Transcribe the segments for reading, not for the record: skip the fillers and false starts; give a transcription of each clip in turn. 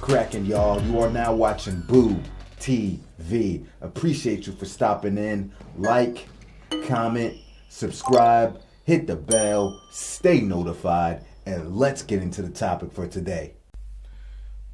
cracking, y'all? You are now watching Boo TV. Appreciate you for stopping in. Like, comment, subscribe, hit the bell, stay notified, and let's get into the topic for today.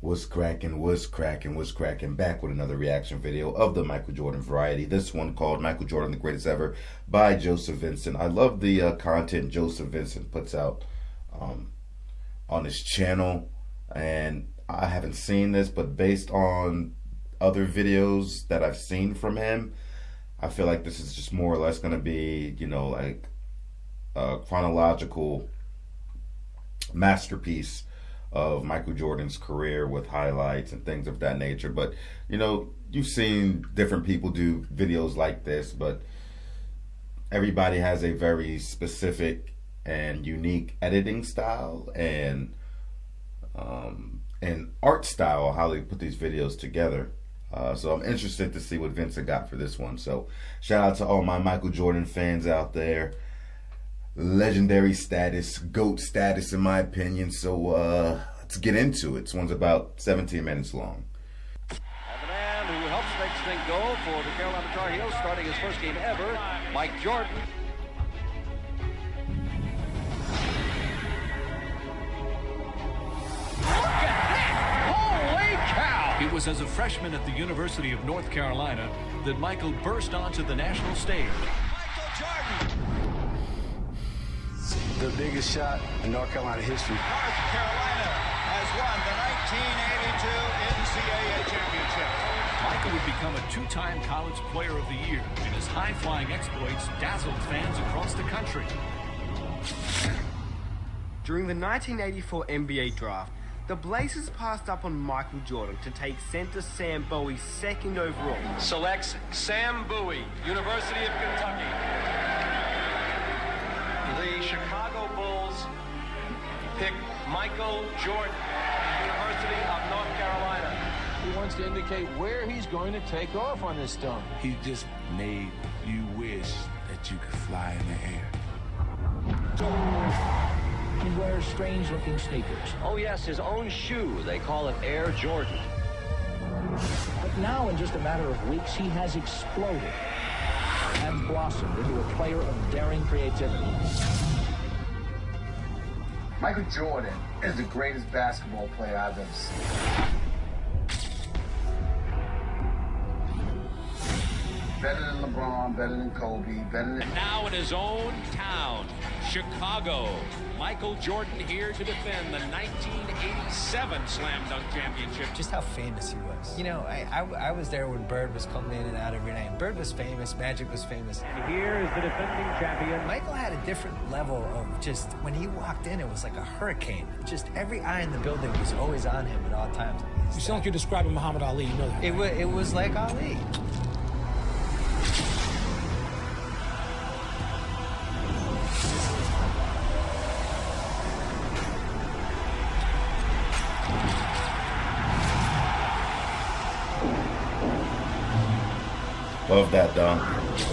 What's cracking, what's cracking, what's cracking? Back with another reaction video of the Michael Jordan variety. This one called Michael Jordan, the Greatest Ever by Joseph Vincent. I love the content Joseph Vincent puts out on his channel. And I haven't seen this, but based on other videos that I've seen from him, I feel like this is just more or less going to be, you know, like a chronological masterpiece of Michael Jordan's career with highlights and things of that nature. But, you know, you've seen different people do videos like this, but everybody has a very specific and unique editing style and art style, how they put these videos together. So I'm interested to see what Vincent got for this one. So shout out to all my Michael Jordan fans out there. Legendary status, GOAT status in my opinion. So let's get into it. This one's about 17 minutes long. And the man who helps make things go for the Carolina Tar Heels, starting his first game ever, Mike Jordan. It was as a freshman at the University of North Carolina that Michael burst onto the national stage. Michael Jordan! The biggest shot in North Carolina history. North Carolina has won the 1982 NCAA championship. Michael would become a two-time College Player of the Year, and his high-flying exploits dazzled fans across the country. During the 1984 NBA draft, the Blazers passed up on Michael Jordan to take center Sam Bowie second overall. Selects Sam Bowie, University of Kentucky. The Chicago Bulls pick Michael Jordan, University of North Carolina. He wants to indicate where he's going to take off on this stone. He just made you wish that you could fly in the air. He wears strange-looking sneakers. Oh yes, his own shoe. They call it Air Jordan. But now, in just a matter of weeks, he has exploded and blossomed into a player of daring creativity. Michael Jordan is the greatest basketball player I've ever seen. Better than LeBron, better than Kobe, better than... Now in his own town, Chicago, Michael Jordan here to defend the 1987 Slam Dunk Championship. Just how famous he was. You know, I was there when Bird was coming in and out every night. Bird was famous, Magic was famous. Here is the defending champion. Michael had a different level of just, when he walked in, it was like a hurricane. Just every eye in the building was always on him at all times. You sound like you're describing Muhammad Ali, you know that. It was like Ali. Love that dunk.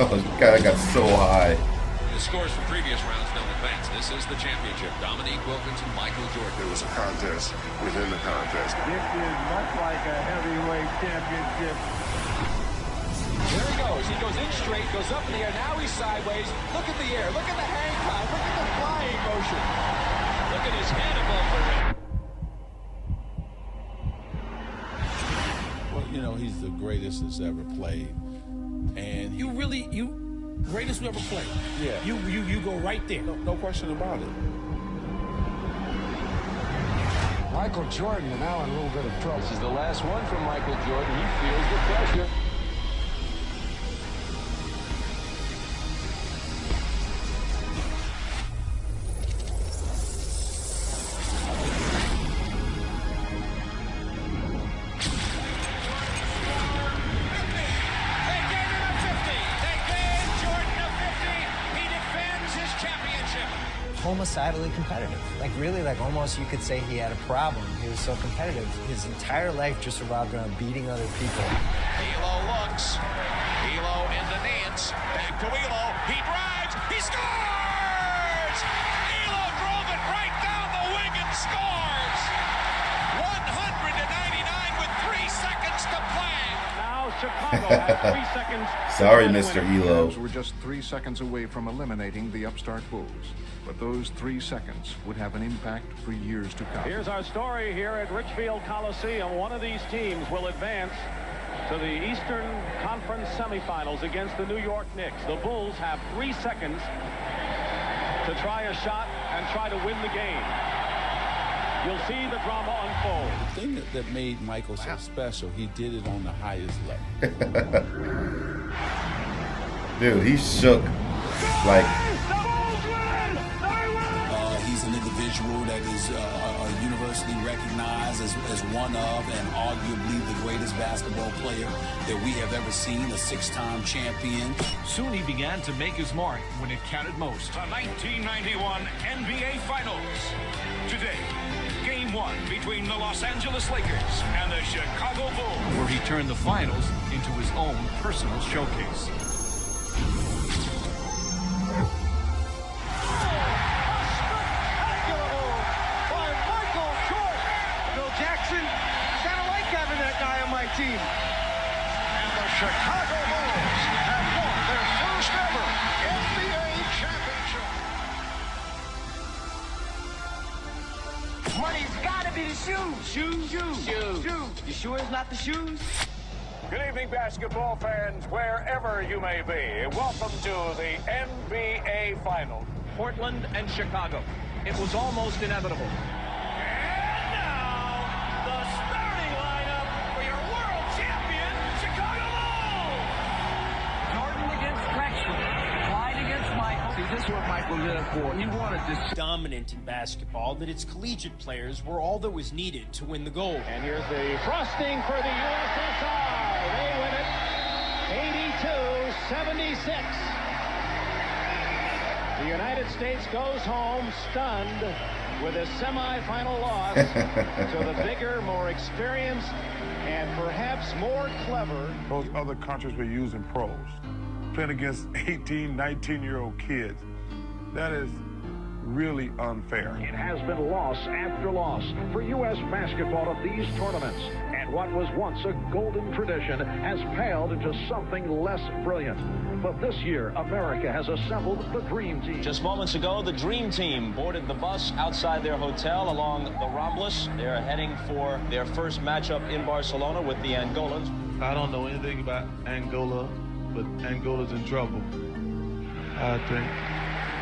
Oh, God, got so high. The scores from previous rounds don't advance. This is the championship. Dominique Wilkins and Michael Jordan. It was a contest within the contest. This is much like a heavyweight championship. There he goes. He goes in straight, goes up in the air. Now he's sideways. Look at the air. Look at the hang time. Look at the flying motion. Look at his head above the rim. Well, you know, he's the greatest that's ever played. And You greatest who ever played. Yeah. You go right there. no question about it. Michael Jordan is now in a little bit of trouble. This is the last one from Michael Jordan. He feels the pressure. Homicidally competitive. Like really, like almost you could say he had a problem. He was so competitive. His entire life just revolved around beating other people. Elo looks. Elo in the Nance. Back to Elo. He drives. He scores! Elo drove it right down the wing and scores! 100 to 99. Chicago has 3 seconds. Sorry, Mr. Elo. We're just 3 seconds away from eliminating the upstart Bulls. But those 3 seconds would have an impact for years to come. Here's our story here at Richfield Coliseum. One of these teams will advance to the Eastern Conference semifinals against the New York Knicks. The Bulls have 3 seconds to try a shot and try to win the game. You'll see the drama unfold. The thing that made Michael so special, he did it on the highest level. Dude, he shook like... He's an individual that is universally recognized as one of and arguably the greatest basketball player that we have ever seen, a 6-time champion. Soon he began to make his mark when it counted most. The 1991 NBA Finals. Today, Game 1 between the Los Angeles Lakers and the Chicago Bulls, where he turned the finals into his own personal showcase. Team. And the Chicago Bulls have won their first ever NBA championship. Money's gotta be the shoes. Shoes. You sure it's not the shoes? Good evening, basketball fans, wherever you may be. Welcome to the NBA Finals. Portland and Chicago. It was almost inevitable. This is what Michael lived for. He wanted this. Dominant in basketball that its collegiate players were all that was needed to win the gold. And here's the frosting for the USSR. They win it 82-76. The United States goes home stunned with a semifinal loss to the bigger, more experienced, and perhaps more clever. Those other countries were using pros. Playing against 18, 19-year-old kids. That is really unfair. It has been loss after loss for U.S. basketball at these tournaments. And what was once a golden tradition has paled into something less brilliant. But this year, America has assembled the Dream Team. Just moments ago, the Dream Team boarded the bus outside their hotel along the Ramblas. They're heading for their first matchup in Barcelona with the Angolans. I don't know anything about Angola, but Angola's in trouble, I think.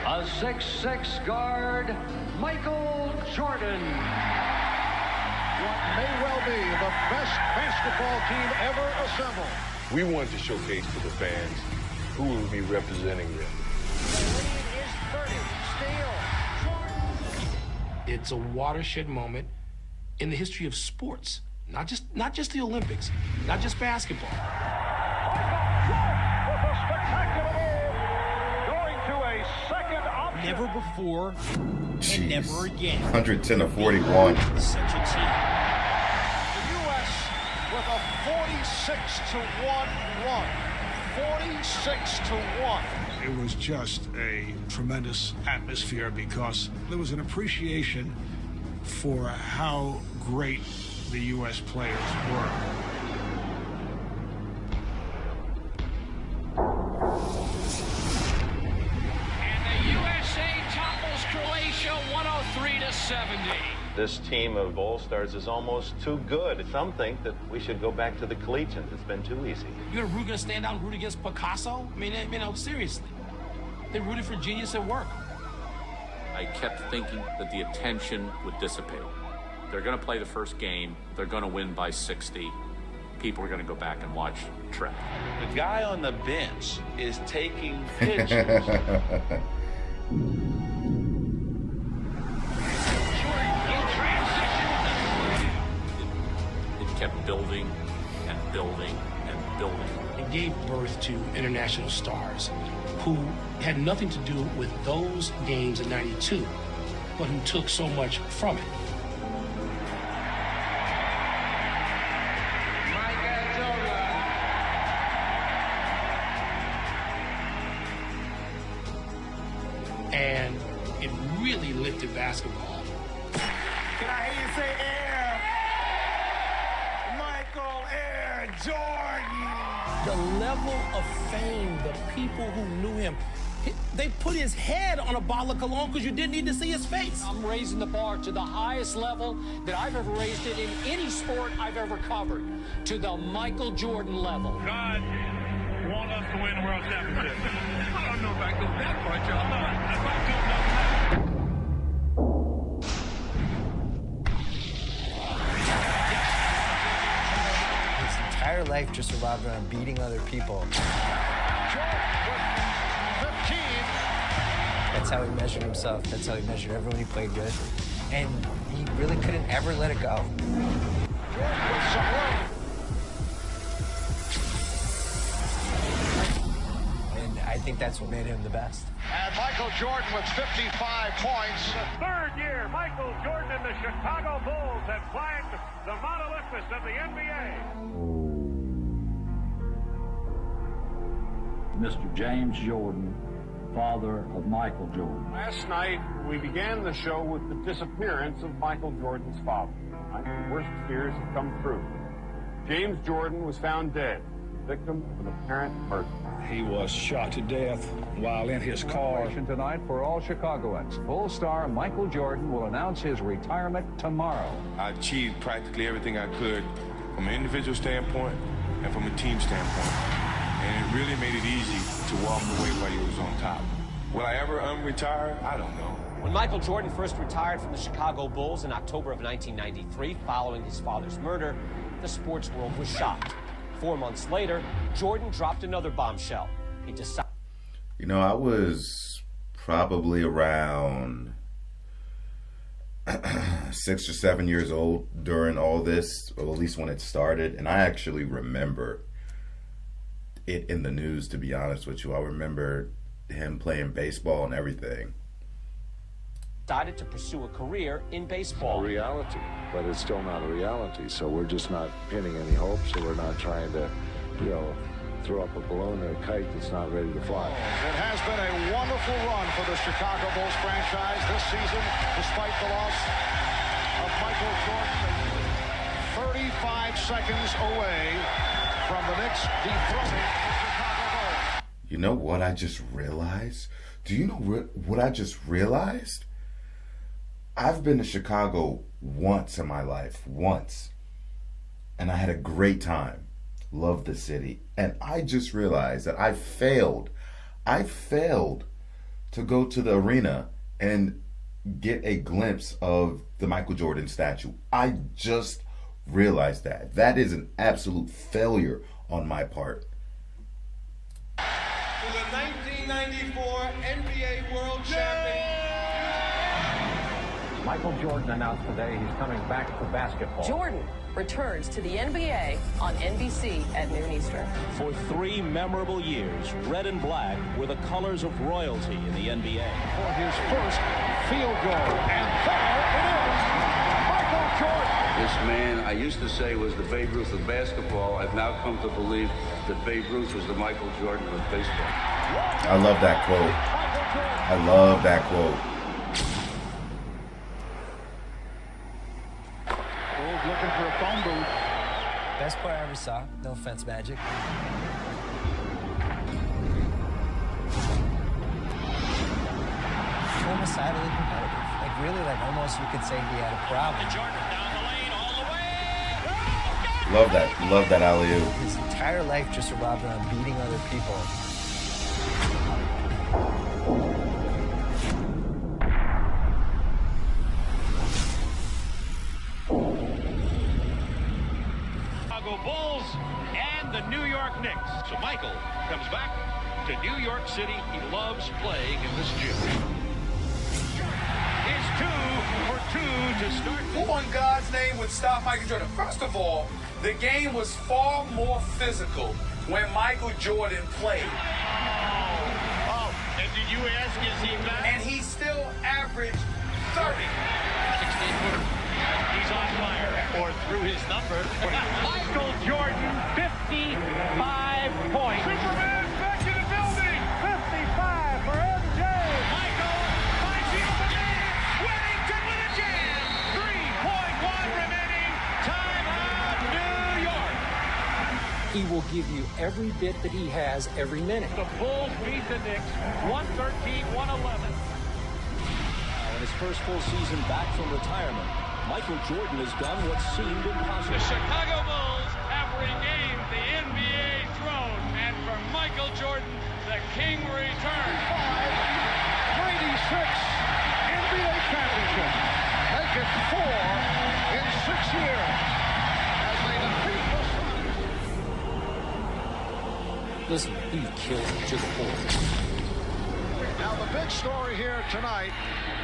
A 6'6" guard, Michael Jordan. What may well be the best basketball team ever assembled. We wanted to showcase to the fans who will be representing them. The lead is 30, steal. It's a watershed moment in the history of sports, not just the Olympics, not just basketball. Never before and never again. 110-41. Such a team. The U.S. with a 46-1 run. 46-1. It was just a tremendous atmosphere because there was an appreciation for how great the U.S. players were. Croatia 103-70. This team of All-Stars is almost too good. Some think that we should go back to the collegiate. It's been too easy. You're gonna stand out and root against Picasso? I mean, seriously. They rooted for genius at work. I kept thinking that the attention would dissipate. They're gonna play the first game. They're gonna win by 60. People are gonna go back and watch track. The guy on the bench is taking pictures. It kept building and building and building. It gave birth to international stars who had nothing to do with those games in '92, but who took so much from it. And it really lifted basketball. Can I hear you say air? Michael Air Jordan. The level of fame, the people who knew him, they put his head on a bottle of cologne because you didn't need to see his face. I'm raising the bar to the highest level that I've ever raised it in any sport I've ever covered, to the Michael Jordan level. God want us to win the World Championship. I don't know if I go that far, y'all. His entire life just revolved around beating other people. That's how he measured himself. That's how he measured everyone he played with. And he really couldn't ever let it go. And I think that's what made him the best. And Michael Jordan with 55 points. The third year, Michael Jordan and the Chicago Bulls have flagged the Mount Olympus of the NBA. Mr. James Jordan, father of Michael Jordan. Last night, we began the show with the disappearance of Michael Jordan's father. Tonight's worst fears have come true. James Jordan was found dead, victim of an apparent murder. He was shot to death while in his car. Tonight for all Chicagoans. Full star Michael Jordan will announce his retirement tomorrow. I achieved practically everything I could from an individual standpoint and from a team standpoint. And it really made it easy to walk away while he was on top. Will I ever unretire? I don't know. When Michael Jordan first retired from the Chicago Bulls in October of 1993, following his father's murder, the sports world was shocked. 4 months later, Jordan dropped another bombshell. He decided... You know, I was probably around 6 or 7 years old during all this, or at least when it started, and I actually remember it in the news, to be honest with you. I remember him playing baseball and everything. Decided to pursue a career in baseball. A reality, but it's still not a reality. So we're just not pinning any hopes, so we're not trying to, throw up a balloon or a kite that's not ready to fly. It has been a wonderful run for the Chicago Bulls franchise this season, despite the loss of Michael Jordan. 35 seconds away from the Knicks dethroning the Chicago Bulls. You know what I just realized? Do you know what I just realized? I've been to Chicago once in my life, once. And I had a great time. Loved the city. And I just realized that I failed. I failed to go to the arena and get a glimpse of the Michael Jordan statue. I just realized that. That is an absolute failure on my part. For the 1994 NBA World Champion. Michael Jordan announced today he's coming back to basketball. Jordan returns to the NBA on NBC at noon Eastern. For 3 memorable years, red and black were the colors of royalty in the NBA. For his first field goal, and there it is, Michael Jordan. This man, I used to say, was the Babe Ruth of basketball. I've now come to believe that Babe Ruth was the Michael Jordan of baseball. I love that quote. I love that quote. Bulls looking for a phone booth. Best part I ever saw. No offense, Magic. Homicidally competitive. Like really, almost you could say he had a problem. Jordan down the lane all the way. Love that. Love that alley-oop. His entire life just revolved around beating other people. Chicago Bulls and the New York Knicks. So Michael comes back to New York City. He loves playing in this gym. It's 2 for 2 to start. Who in God's name would stop Michael Jordan? First of all, the game was far more physical when Michael Jordan played. Oh, and did you ask, is he back? And he still averaged 30. 16-footer. He's on fire, or through his number. Michael Jordan, 55 points. Superman's back in the building. 55 for MJ. Michael finds the open man. Wellington with a jam. 3.1 remaining. Timeout, New York. He he will give you every bit that he has every minute. The Bulls beat the Knicks 113-111. In his first full season back from retirement, Michael Jordan has done what seemed impossible. The Chicago Bulls have regained the NBA throne, and for Michael Jordan, the king returns. 96 NBA championship. Make it 4 in 6 years as they defeat the Suns. Listen, he killed it to the core. Now the big story here tonight,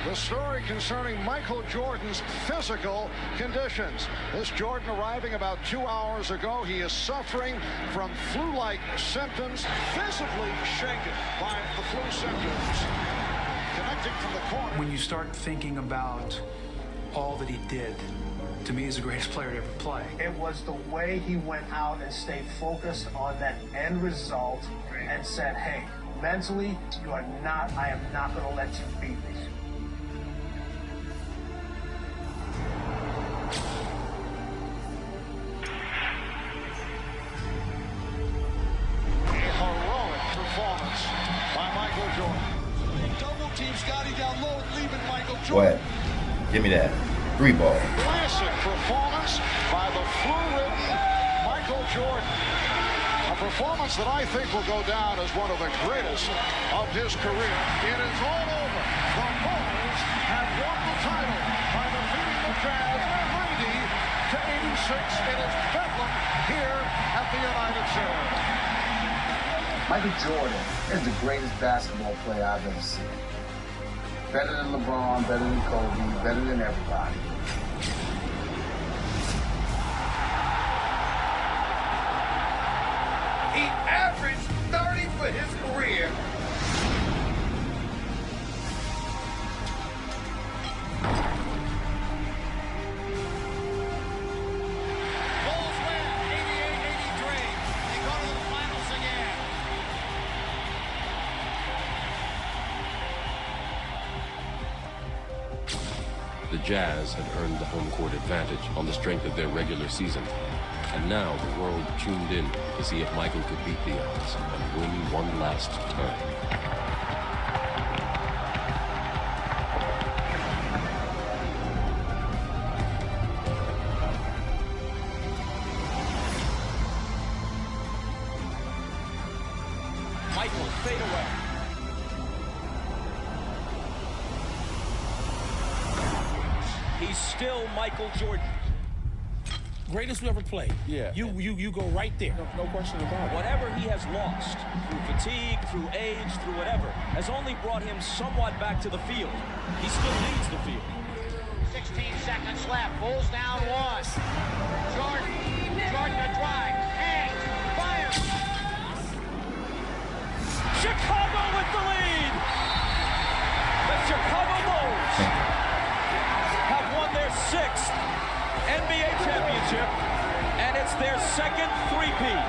the story concerning Michael Jordan's physical conditions. This Jordan arriving about 2 hours ago. He is suffering from flu-like symptoms, visibly shaken by the flu symptoms. Connecting from the corner. When you start thinking about all that he did, to me, he's the greatest player to ever play. It was the way he went out and stayed focused on that end result and said, hey, mentally, I am not going to let you beat me. A heroic performance by Michael Jordan. Double team Scotty down low, leaving Michael Go ahead. Give me that. 3 ball. Classic performance by the flu-ridden Michael Jordan. A performance that I think will go down as one of the greatest of his career. It is all over. The Bulls have won the title by defeating the Jazz 90-86. It is Bedlam here at the United Center. Michael Jordan is the greatest basketball player I've ever seen. Better than LeBron, better than Kobe, better than everybody. He averaged 30 for his career. Bulls win 88-83. They go to the finals again. The Jazz had earned the home court advantage on the strength of their regular season. And now the world tuned in to see if Michael could beat the odds and win one last time. Michael, fade away. He's still Michael Jordan. Greatest we ever played. Yeah. You go right there. No question about it. Whatever he has lost, through fatigue, through age, through whatever, has only brought him somewhat back to the field. He still leads the field. 16 seconds left. Bulls down 1. Jordan a drive. Hangs. Fires. Chicago with the lead. The Chicago Bulls have won their 6th NBA championship, and it's their 2nd three-peat.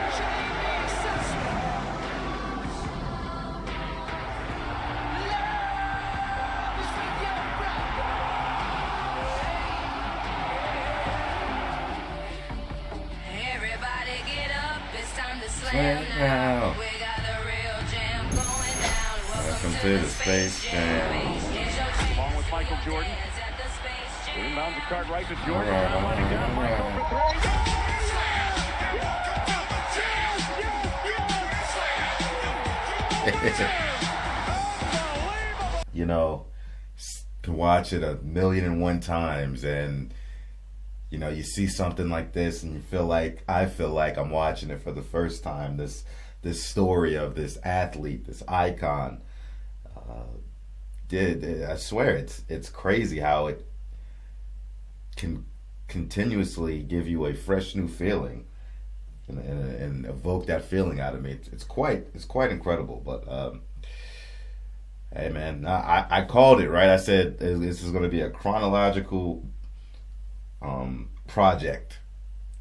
Everybody get up, it's time to Slam now. We got a real jam going down. Welcome to the Space Jam. Along with Michael Jordan. Inbound to Cartwright to Jordan. Now letting down Michael for 3. You know, to watch it 1,000,001 times, and you know, you see something like this, and I feel like I'm watching it for the first time. This story of this athlete, this icon. I swear, it's crazy how it can continuously give you a fresh new feeling and evoke that feeling out of me. It's quite incredible. But hey man, I called it, right? I said this is going to be a chronological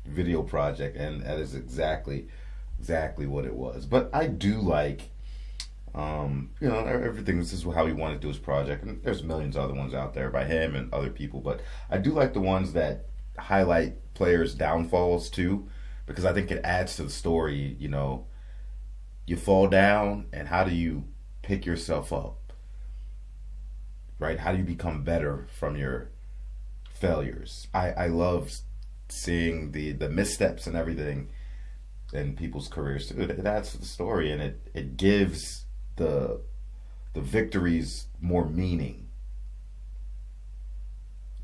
video project, and that is exactly what it was. But I do like you know, everything. This is how he wanted to do his project, and there's millions of other ones out there by him and other people, but I do like the ones that highlight players' downfalls too, because I think it adds to the story. You know, you fall down, and how do you pick yourself up? Right? How do you become better from your failures? I love seeing the missteps and everything in people's careers. It adds to the story, and it gives the victories more meaning.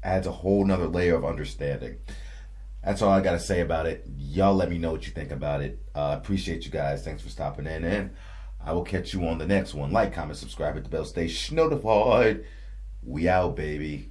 Adds a whole nother layer of understanding. That's all I got to say about it. Y'all let me know what you think about it. Appreciate you guys. Thanks for stopping in. And I will catch you on the next one. Like, comment, subscribe, hit the bell, stay notified. We out, baby.